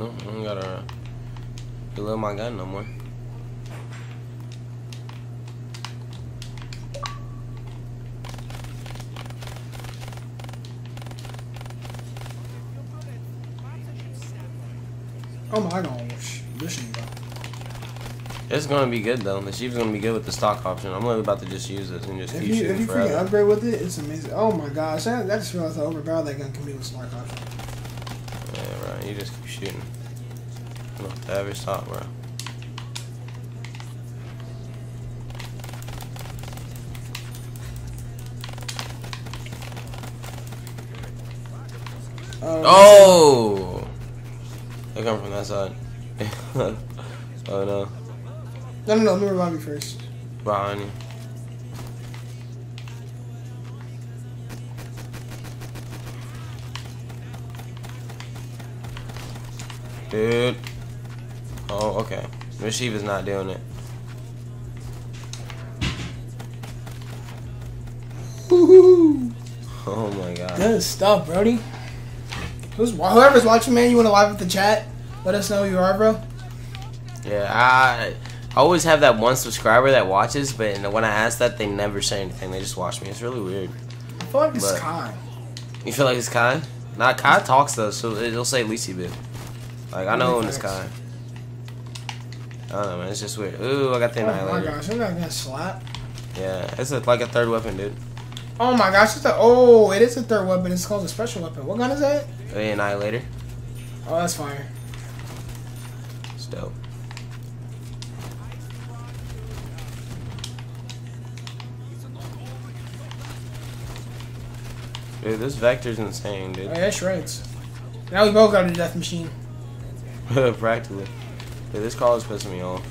No, I don't gotta reload my gun no more. Oh my gosh. This shit, bro. It's gonna be good though. The Sheep's gonna be good with the stock option. I'm really about to just use this and just keep shooting if you forever. freaking upgrade with it, it's amazing. Oh my gosh, I just realized how overpowered that gun can be with smart option. Yeah, right. You just keep shooting. You don't have to ever stop, bro. Oh! They come from that side. Oh no. No, let me revive you first. Behind you. Dude. Oh, okay. Rashiv is not doing it. Woohoo! Oh my god. Good stuff, Brody. Whoever's watching, man, you want to live with the chat? Let us know who you are, bro. Yeah, I always have that one subscriber that watches, but when I ask that, they never say anything. They just watch me. It's really weird. I feel like it's Kai. You feel like it's Kai? Nah, Kai talks though, so it'll say Lisi bit. Like, I know when it's Kai. I don't know, man. It's just weird. Ooh, I got the Annihilator. Oh my gosh, I'm not gonna slap. Yeah, it's like a third weapon, dude. Oh my gosh, it is a third weapon. It's called a special weapon. What gun is that? The Annihilator. Oh, that's fire. It's dope. Dude, this vector's insane, dude. Oh, yeah, shreds. Now we both got a death machine. Practically. Dude, this color's pissing me off.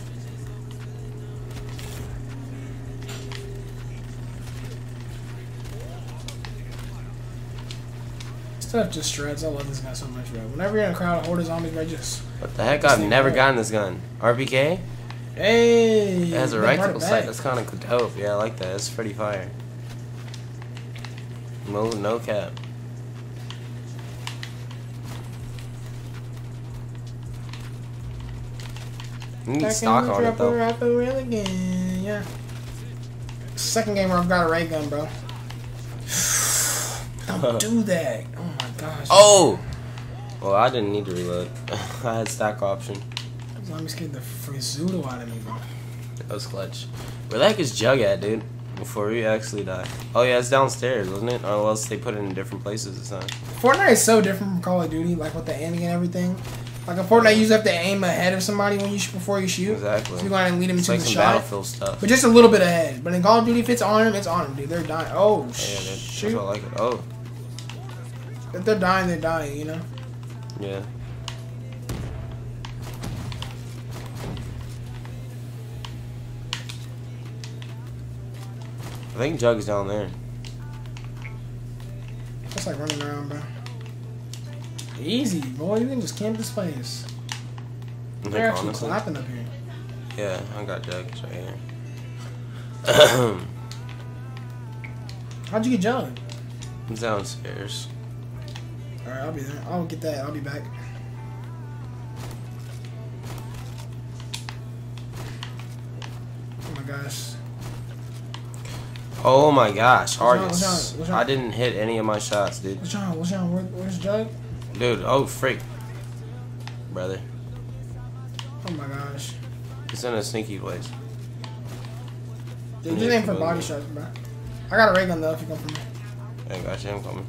Stuff just shreds. I love this guy so much, bro. Whenever you're in a crowd of horde of zombies, bro, just... What the heck? I've never gotten this gun. RPK? Hey! It has a reticle sight. That's kind of dope. Yeah, I like that. It's pretty fire. No cap. You need stock on it though. Again. Yeah. Second game where I've got a ray gun, bro. Don't do that. Oh my gosh. Oh! Well, I didn't need to reload. I had stack option. Zombie scared the frizudo out of me, bro. That was clutch. Where the heck is Jug at, dude? Before we actually die. Oh yeah, it's downstairs, wasn't it? Or else they put it in different places this time. Fortnite is so different from Call of Duty, like with the aiming and everything. Like in Fortnite, you have to aim ahead of somebody when before you shoot. Exactly. So you gotta lead them into like the some shot. Battlefield stuff. But just a little bit ahead. But in Call of Duty, if it's on them, it's on them, dude. They're dying. Oh, yeah, shoot. that's what I like it. Oh. If they're dying, you know? Yeah. I think Jug's down there. That's like running around, bro. Easy, boy. You can just camp this place. They're actually honestly, clapping up here. yeah, I got Jug's right here. How'd you get Jug? It's downstairs. Alright, I'll be there. I'll get that. I'll be back. Oh my gosh. Oh my gosh, What's Argus. wrong? I didn't hit any of my shots, dude. What's wrong? Where's Jug? Dude, oh freak. Brother. Oh my gosh. It's in a sneaky place. Dude, just aim for body shots, bro. I got a ray gun though if you come from me. I got you, I'm coming.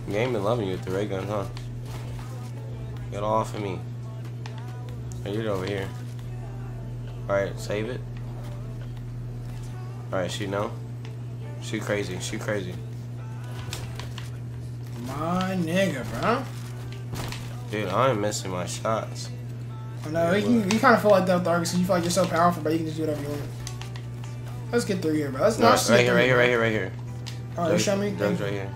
Game been loving you with the ray gun, huh? Get off of me. Oh, you're over here. Alright, save it. Alright, shoot now. Shoot crazy, shoot crazy. My nigga, bro. Dude, I ain't missing my shots. I know, you kind of feel like that with Argus, you feel like you're so powerful, but you can just do whatever you want. Let's get through here, bro. Let's not right here. Oh, you show me? Drugs right here.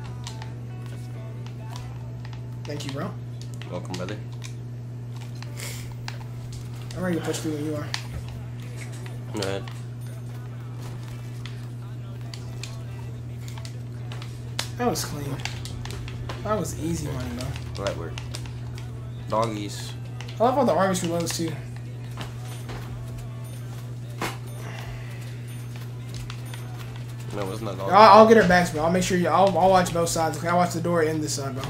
Thank you, bro. Welcome, brother. I'm ready to push through when you are. Go ahead. That was clean. That was easy money, bro. Light work. Doggies. I love how the Argus reloads too. No, it's not doggies. I'll get her backs, bro. I'll make sure I'll watch both sides. Okay, I'll watch the door and this side, bro.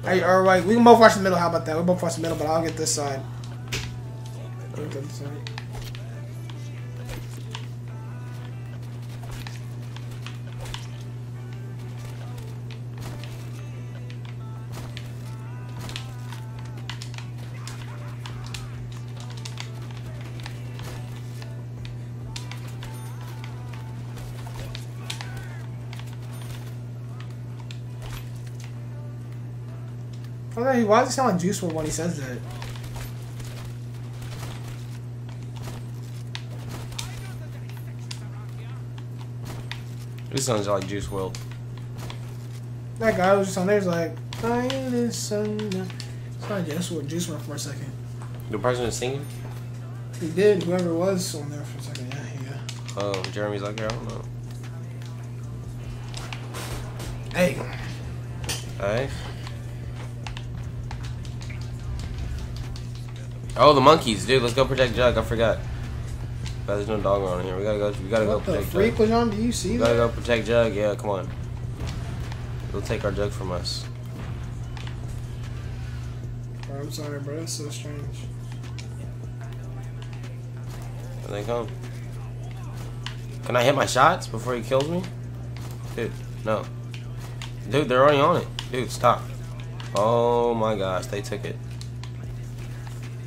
Hey, or like we can both watch the middle. How about that? We both watch the middle, but I'll get this side. I'll get this side. Why does it sound like Juice WRLD when he says that? This sounds like Juice WRLD. That guy was just on there's like, I listen. It's not Juice WRLD for a second. The person is singing? He did. Whoever was on there for a second. Yeah. Oh, Jeremy's like, I don't know. Hey. Alright. Oh, the monkeys, dude. Let's go protect Jug. I forgot. But there's no dog around here. We gotta go What the protect freak Jug. was on? Do you see We that? gotta go protect Jug. Yeah, come on. They'll take our Jug from us. Bro, I'm sorry, bro. That's so strange. Here they come. Can I hit my shots before he kills me? Dude, no. Dude, they're already on it. Dude, stop. Oh my gosh, they took it.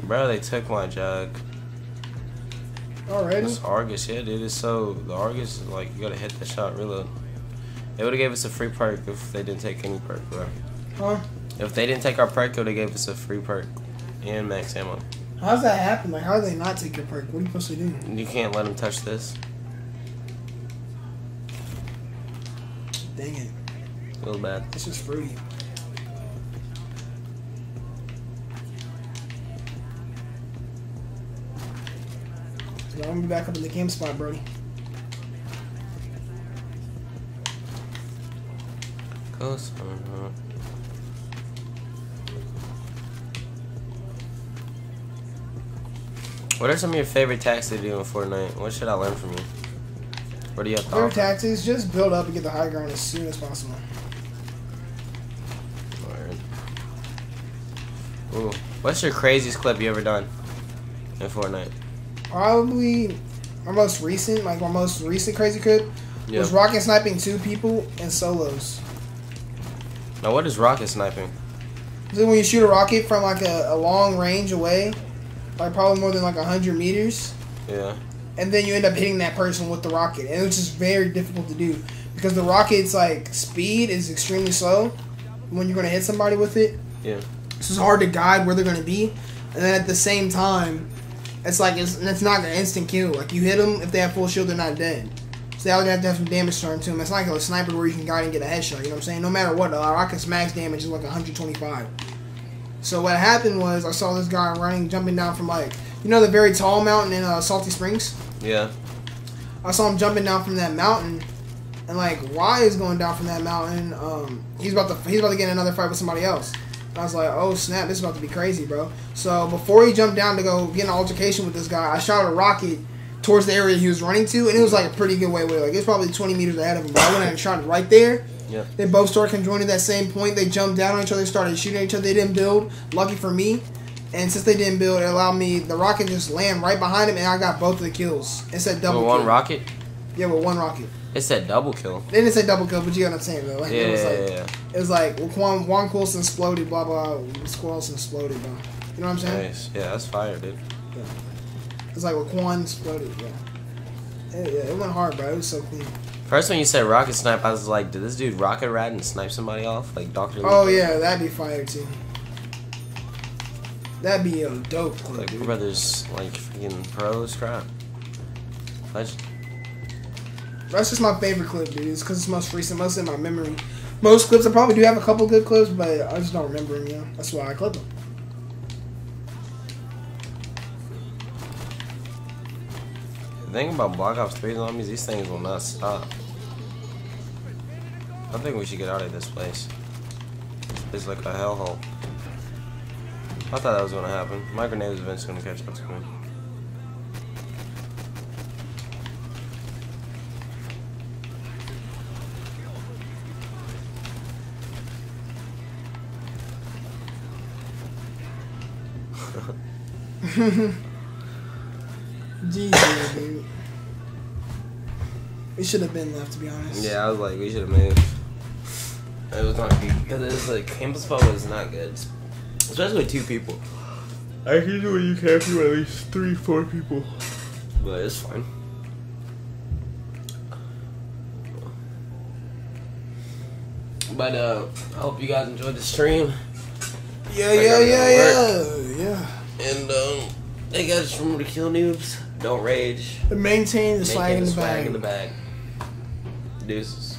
Bro, they took my Jug. Already? This Argus, yeah, dude, it's so... The Argus is like, you gotta hit the shot, reload. They would've gave us a free perk if they didn't take any perk, bro. Huh? If they didn't take our perk, they would've gave us a free perk. And max ammo. How does that happen? Like, how do they not take your perk? What are you supposed to do? You can't let them touch this. Dang it. Feels bad. It's just free. So I'm gonna be back up in the camp spot, Brody. Close. What are some of your favorite tactics to do in Fortnite? What should I learn from you? What do you have to Favorite offer? tactics, just build up and get the high ground as soon as possible. Alright. Ooh. What's your craziest clip you ever done in Fortnite? Probably my most recent crazy clip was rocket sniping 2 people in solos. Now what is rocket sniping? So when you shoot a rocket from like a long range away, like probably more than like 100 meters, Yeah. and then you end up hitting that person with the rocket, and it's just very difficult to do because the rocket's like speed is extremely slow when you're gonna hit somebody with it. Yeah. So it's hard to guide where they're gonna be, and then at the same time, it's like it's not an instant kill. Like you hit them, if they have full shield, they're not dead. So they always have to have some damage done to them. It's not like a sniper where you can guide and get a headshot. You know what I'm saying? No matter what, rocket's max damage is like 125. So what happened was I saw this guy jumping down from like, you know, the very tall mountain in Salty Springs. Yeah. I saw him jumping down from that mountain, and like Y is going down from that mountain. He's about to get in another fight with somebody else. And I was like, oh snap, this is about to be crazy, bro. So before he jumped down to go get an altercation with this guy, I shot a rocket towards the area he was running to, and it was like a pretty good way away. Like it was probably 20 meters ahead of him. But I went and shot it right there. Yeah. They both started conjoining at that same point. They jumped down on each other, started shooting at each other. They didn't build. Lucky for me. And since they didn't build, it allowed me the rocket just land right behind him, and I got both of the kills. It said double With kill. one rocket? Yeah, with one rocket. It said double kill. They didn't say double kill, but you got what I'm saying though. Like, Yeah, it was like Juan Coulson exploded, blah blah. Coulson exploded, bro. You know what I'm saying? Nice. Yeah, that's fire, dude. Yeah. It's like Quan exploded, it went hard, bro. It was so clean. First when you said rocket snipe, I was like, did this dude rocket rat and snipe somebody off? Like Dr. Oh Lee? yeah, that'd be fire too. That'd be a dope clip, Like dude. brothers, like freaking pros, crap. Legend. That's just my favorite clip, dude. It's because it's most recent, most in my memory. Most clips, I probably do have a couple good clips, but I just don't remember them, you know? That's why I clip them. The thing about Black Ops 3 zombies, these things will not stop. I think we should get out of this place. It's like a hellhole. I thought that was gonna happen. My grenade was eventually gonna catch up to me. GG, dude. We should have been left, to be honest. Yeah, I was like, we should have moved. It was not good because it's like campus spot was not good, especially with 2 people. I can do when you camp with at least 3-4 people, but it's fine. But I hope you guys enjoyed the stream. Yeah. And hey guys, just remember to kill noobs, don't rage, Maintain the swag in the bag. Deuces.